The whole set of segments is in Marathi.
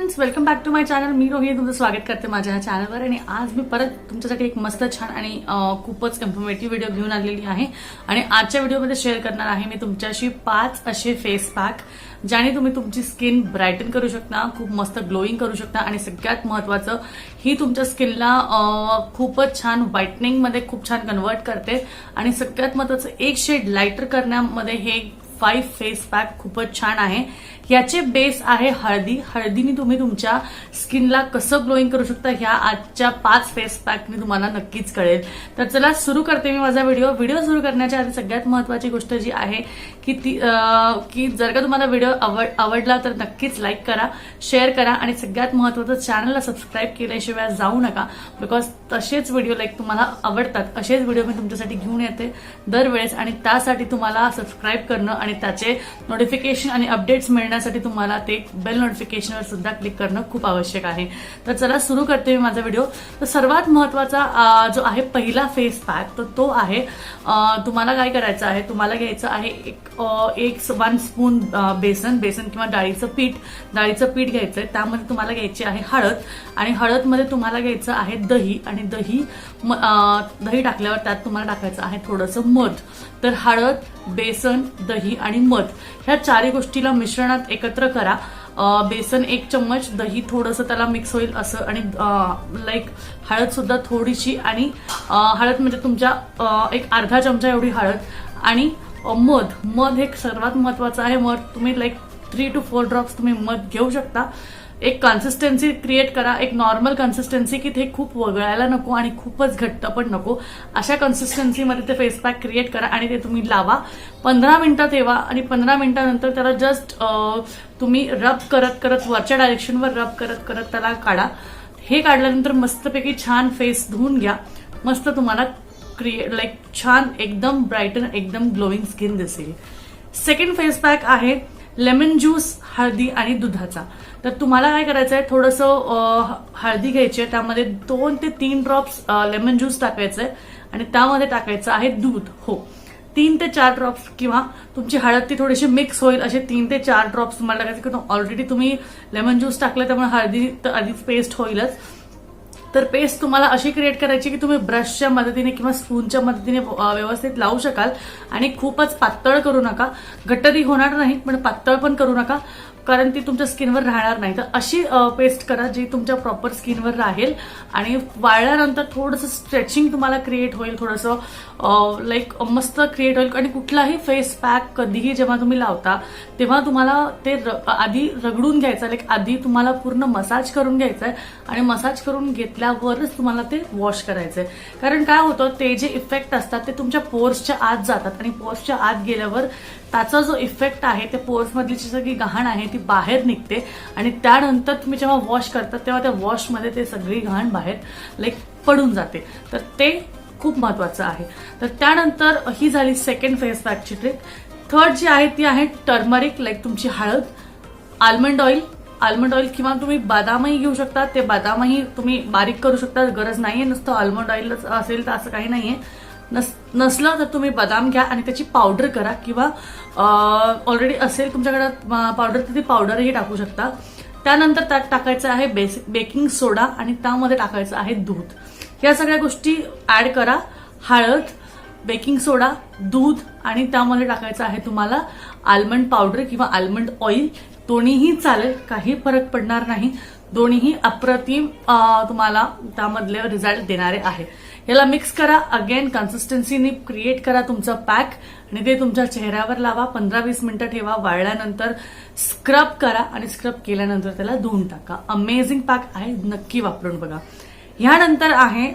Friends, welcome back to my channel. मी रोहिणी तुमचं स्वागत करते माझ्या चॅनलवर. आणि आज मी परत तुमच्यासाठी एक मस्त छान आणि खूपच इन्फॉर्मेटिव्ह व्हिडिओ घेऊन आलेली आहे. आणि आजच्या व्हिडिओमध्ये शेअर करणार आहे मी तुमच्याशी 5 असे फेस पॅक ज्याने तुम्ही तुमची स्किन ब्राईटन करू शकता, खूप मस्त ग्लोईंग करू शकता. आणि सगळ्यात महत्त्वाचं, ही तुमच्या स्किनला खूपच छान व्हाईटनिंग मध्ये खूप छान कन्वर्ट करते. आणि सगळ्यात महत्त्वाचं, एक शेड लाइटर करण्यामध्ये हे 5 फेस पॅक खूपच छान आहे. याचे बेस आहे हळदी. हळदीने तुम्ही तुमच्या स्किनला कसं ग्लोईंग करू शकता ह्या आजच्या 5 फेस पॅकने तुम्हाला नक्कीच कळेल. तर चला सुरू करते मी माझा व्हिडिओ सुरू करण्याच्या आधी सगळ्यात महत्त्वाची गोष्ट जी आहे की जर का तुम्हाला व्हिडिओ आवडला तर नक्कीच लाईक करा, शेअर करा. आणि सगळ्यात महत्त्वाचं, चॅनलला सबस्क्राईब केल्याशिवाय जाऊ नका. बिकॉज तसेच व्हिडिओ तुम्हाला आवडतात असेच व्हिडिओ मी तुमच्यासाठी घेऊन येते दरवेळेस. आणि त्यासाठी तुम्हाला सबस्क्राईब करणं आणि त्याचे नोटिफिकेशन आणि अपडेट्स मिळण्यासाठी तुम्हाला ते बेल नोटिफिकेशनवर सुद्धा क्लिक करणं खूप आवश्यक आहे. तर चला सुरू करते मी माझा व्हिडिओ. तर सर्वात महत्त्वाचा जो आहे पहिला फेस पॅक, तर तो आहे, तुम्हाला काय करायचं आहे, तुम्हाला घ्यायचं आहे एक 1 स्पून बेसन किंवा डाळीचं पीठ घ्यायचंय. त्यामध्ये तुम्हाला घ्यायची आहे हळद. आणि हळदमध्ये तुम्हाला घ्यायचं आहे दही. आणि दही टाकल्यावर त्यात तुम्हाला टाकायचं आहे थोडंसं मध. तर हळद, बेसन, दही आणि मध ह्या 4 गोष्टीला मिश्रणात एकत्र करा. बेसन 1 चम्मच, दही थोडंसं त्याला मिक्स होईल असं, आणि हळद सुद्धा थोडीशी. आणि हळद म्हणजे तुमच्या एक अर्धा चमचा एवढी हळद. आणि मध एक सर्वात महत्वाचं आहे. मध तुम्ही 3 to 4 ड्रॉप्स तुम्ही मध घेऊ शकता. एक कन्सिस्टन्सी क्रिएट करा, एक नॉर्मल कन्सिस्टन्सी, की ते खूप वगळायला नको आणि खूपच घट्ट पण नको. अशा कन्सिस्टन्सीमध्ये ते फेस पॅक क्रिएट करा आणि ते तुम्ही लावा. 15 मिनिटं ठेवा. आणि 15 मिनिटांनंतर त्याला जस्ट तुम्ही रब करत वरच्या डायरेक्शनवर रब करत त्याला काढा. हे काढल्यानंतर मस्तपैकी छान फेस धुवून घ्या. मस्त तुम्हाला छान एकदम ब्राईटन, एकदम ग्लोईंग स्किन दिसेल. सेकंड फेस पॅक आहे लेमन ज्यूस, हळदी आणि दुधाचा. तर तुम्हाला काय करायचं आहे, थोडंसं हळदी घ्यायची आहे, त्यामध्ये 2 ते 3 ड्रॉप्स लेमन ज्यूस टाकायचं आहे. आणि त्यामध्ये टाकायचं आहे दूध. 3 ते 4 ड्रॉप्स, किंवा तुमची हळद ती थोडीशी मिक्स होईल असे 3 ते 4 ड्रॉप्स तुम्हाला टाकायचे. कारण ऑलरेडी तुम्ही लेमन ज्यूस टाकलं त्यामुळे हळदी तर आधीच पेस्ट होईलच. तर पेस्ट तुम्हाला अशी क्रिएट करायची की तुम्ही ब्रशच्या मदतीने किंवा स्पूनच्या मदतीने व्यवस्थित लावू शकाल. आणि खूपच पातळ करू नका, घट्टही होणार नाही पण पातळ पण करू नका, कारण ती तुमच्या स्किनवर राहणार नाही. तर अशी पेस्ट करा जी तुमच्या प्रॉपर स्किनवर राहील. आणि वाळल्यानंतर थोडंसं स्ट्रेचिंग तुम्हाला क्रिएट होईल, थोडंसं मस्त क्रिएट होईल. आणि कुठलाही फेस पॅक कधीही जेव्हा तुम्ही लावता तेव्हा तुम्हाला ते आधी रगडून घ्यायचं, आधी तुम्हाला पूर्ण मसाज करून घ्यायचं आहे. आणि मसाज करून घेतल्यावरच तुम्हाला ते वॉश करायचंय. कारण काय होतं, ते जे इफेक्ट असतात ते तुमच्या पोर्सच्या आत जातात. आणि पोर्सच्या आत गेल्यावर त्याचा जो इफेक्ट आहे, त्या पोर्समधली जी सगळी घाण आहे ती बाहेर निघते. आणि त्यानंतर तुम्ही जेव्हा वॉश करता तेव्हा त्या वॉशमध्ये ते सगळी घाण बाहेर पडून जाते. तर ते खूप महत्वाचं आहे. तर त्यानंतर ही झाली सेकंड फेस पॅकची ट्रिक. थर्ड जी आहे ती आहे टर्मरिक, तुमची हळद, आल्मंड ऑइल किंवा तुम्ही बदामही घेऊ शकता. ते बदामही तुम्ही बारीक करू शकता, गरज नाहीये नुसतं आल्मंड ऑइल असेल तर असं काही नाहीये. नसलं तर तुम्ही बदाम घ्या आणि त्याची पावडर करा, किंवा ऑलरेडी असेल तुमच्याकडे पावडर तर ती पावडरही टाकू शकता. त्यानंतर त्यात टाकायचं आहे बेकिंग सोडा आणि त्यामध्ये टाकायचं आहे दूध. या सगळ्या गोष्टी ऍड करा. हळद, बेकिंग सोडा, दूध आणि त्यामध्ये टाकायचं आहे तुम्हाला आल्मंड पावडर किंवा आल्मंड ऑइल. दोन्हीही चालेल, काही फरक पडणार नाही. दोन्हीही अप्रतिम तुम्हाला त्यामधले रिझल्ट देणारे आहे. याला मिक्स करा. अगेन कन्सिस्टन्सीने क्रिएट करा तुमचं पॅक आणि ते तुमच्या चेहऱ्यावर लावा. 15-20 मिनिटं ठेवा. वाळल्यानंतर स्क्रब करा आणि स्क्रब केल्यानंतर त्याला धुवून टाका. अमेझिंग पॅक आहे, नक्की वापरून बघा. ह्यानंतर आहे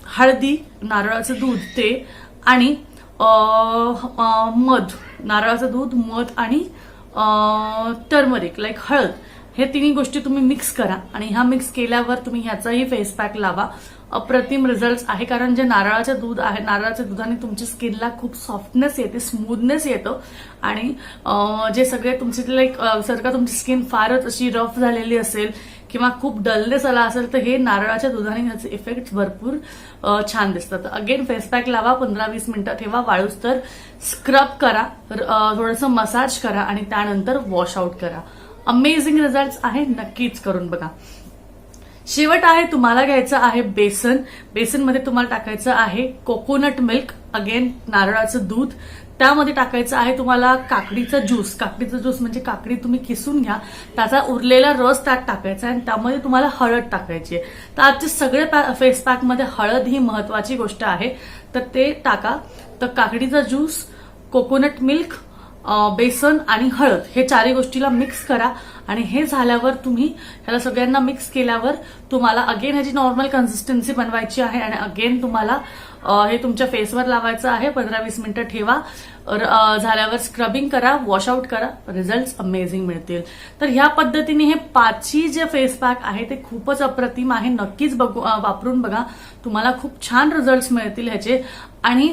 हळदी, नारळाचं दूध ते आणि मध. नारळाचं दूध, मध आणि टर्मरिक हळद, हे 3 गोष्टी तुम्ही मिक्स करा. आणि ह्या मिक्स केल्यावर तुम्ही ह्याचाही फेस पॅक लावा. अप्रतिम रिझल्ट आहे. कारण जे नारळाचं दूध आहे, नारळाच्या दुधाने तुमच्या स्किनला खूप सॉफ्टनेस येते, स्मूथनेस येतं. आणि जे सगळे तुमचे जर का तुमची स्किन फारच अशी रफ झालेली असेल किंवा खूप डलनेस आला असेल तर हे नारळाच्या दुधाने ह्याचे इफेक्ट भरपूर छान दिसतात. अगेन फेस पॅक लावा, 15-20 मिनिटं ठेवा. वाळूस तर स्क्रब करा, थोडंसं मसाज करा आणि त्यानंतर वॉश आउट करा. अमेझिंग रिझल्ट आहे, नक्कीच करून बघा. शेवट आहे तुम्हाला घ्यायचं आहे बेसन. बेसनमध्ये तुम्हाला टाकायचं आहे कोकोनट मिल्क, अगेन नारळाचं दूध. त्यामध्ये टाकायचं आहे तुम्हाला काकडीचा ज्यूस. काकडीचा ज्यूस म्हणजे काकडी तुम्ही किसून घ्या, त्याचा उरलेला रस त्यात टाकायचा आणि त्यामध्ये तुम्हाला हळद टाकायची आहे. तर आजचे सगळे फेस पॅकमध्ये हळद ही महत्वाची गोष्ट आहे, तर ते टाका. तर काकडीचा ज्यूस, कोकोनट मिल्क, बेसन आणि हळद हे चारही गोष्टीला मिक्स करा. आणि हे झाल्यावर तुम्ही ह्याला सगळ्यांना मिक्स केल्यावर तुम्हाला अगेन ह्याची नॉर्मल कन्सिस्टन्सी बनवायची आहे आणि अगेन तुम्हाला हे तुमच्या फेसवर लावायचं आहे. 15-20 मिनिटं ठेवा. झाल्यावर स्क्रबिंग करा, वॉशआउट करा, रिझल्ट अमेझिंग मिळतील. तर ह्या पद्धतीने हे 5ही जे फेस पॅक आहे ते खूपच अप्रतिम आहे. नक्कीच वापरून बघा, तुम्हाला खूप छान रिझल्ट मिळतील ह्याचे. आणि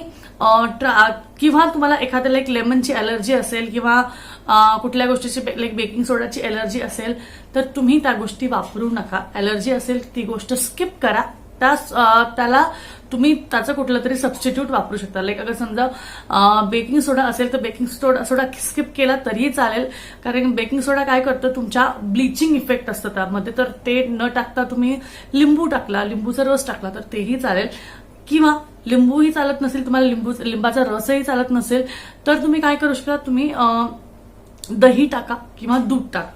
किंवा तुम्हाला एखाद्याला एक लेमनची अलर्जी असेल किंवा कुठल्या गोष्टीची लाईक बेकिंग सोडाची अलर्जी असेल तर तुम्ही त्या गोष्टी वापरू नका. अलर्जी असेल ती गोष्ट स्किप करा. त्याला तुम्ही त्याचं कुठलं तरी सबस्टिट्यूट वापरू शकता. लाईक अगर समजा बेकिंग सोडा असेल तर बेकिंग सोडा स्किप केला तरीही चालेल, कारण बेकिंग सोडा काय करतं, तुमच्या ब्लिचिंग इफेक्ट असतं त्यामध्ये. तर ते न टाकता तुम्ही लिंबू टाकला, लिंबूचा रस टाकला तर तेही चालेल. किंवा लिंबूही चालत नसेल, तुम्हाला लिंबाचा रसही चालत नसेल तर तुम्ही काय करू शकता, तुम्ही दही टाका किंवा दूध टाका,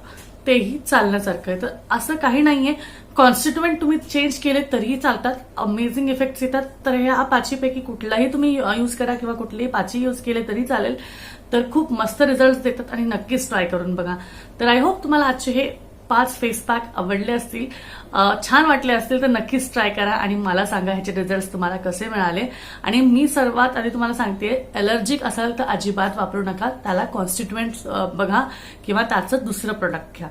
तेही चालण्यासारखं आहे. तर असं काही नाहीये, कॉन्स्टिट्युएंट तुम्ही चेंज केले तरीही चालतात, अमेझिंग इफेक्ट्स येतात. तर ह्या 5पैकी कुठलाही तुम्ही यूज करा किंवा कुठलेही 5ही यूज केले तरी चालेल. तर खूप मस्त रिझल्ट देतात आणि नक्कीच ट्राय करून बघा. तर आय होप तुम्हाला आजचे हे 5 फेस पॅक आवडले असतील, छान वाटले असतील तर नक्कीच ट्राय करा आणि मला सांगा ह्याचे रिझल्ट तुम्हाला कसे मिळाले. आणि मी सर्वात आधी तुम्हाला सांगते, अलर्जिक असाल तर अजिबात वापरू नका, त्याला कॉन्स्टिट्युएंट्स बघा किंवा त्याचं दुसरं प्रोडक्ट घ्या.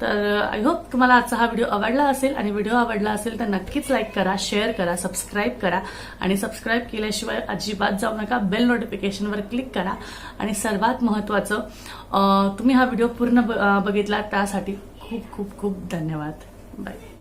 तर आय होप तुम्हाला आजचा हा व्हिडिओ आवडला असेल आणि व्हिडिओ आवडला असेल तर नक्कीच लाईक करा, शेअर करा, सबस्क्राईब करा. आणि सबस्क्राईब केल्याशिवाय अजिबात जाऊ नका, बेल नोटिफिकेशनवर क्लिक करा. आणि सर्वात महत्त्वाचं, तुम्ही हा व्हिडिओ पूर्ण बघितला त्यासाठी खूप खूप खूप धन्यवाद. बाय.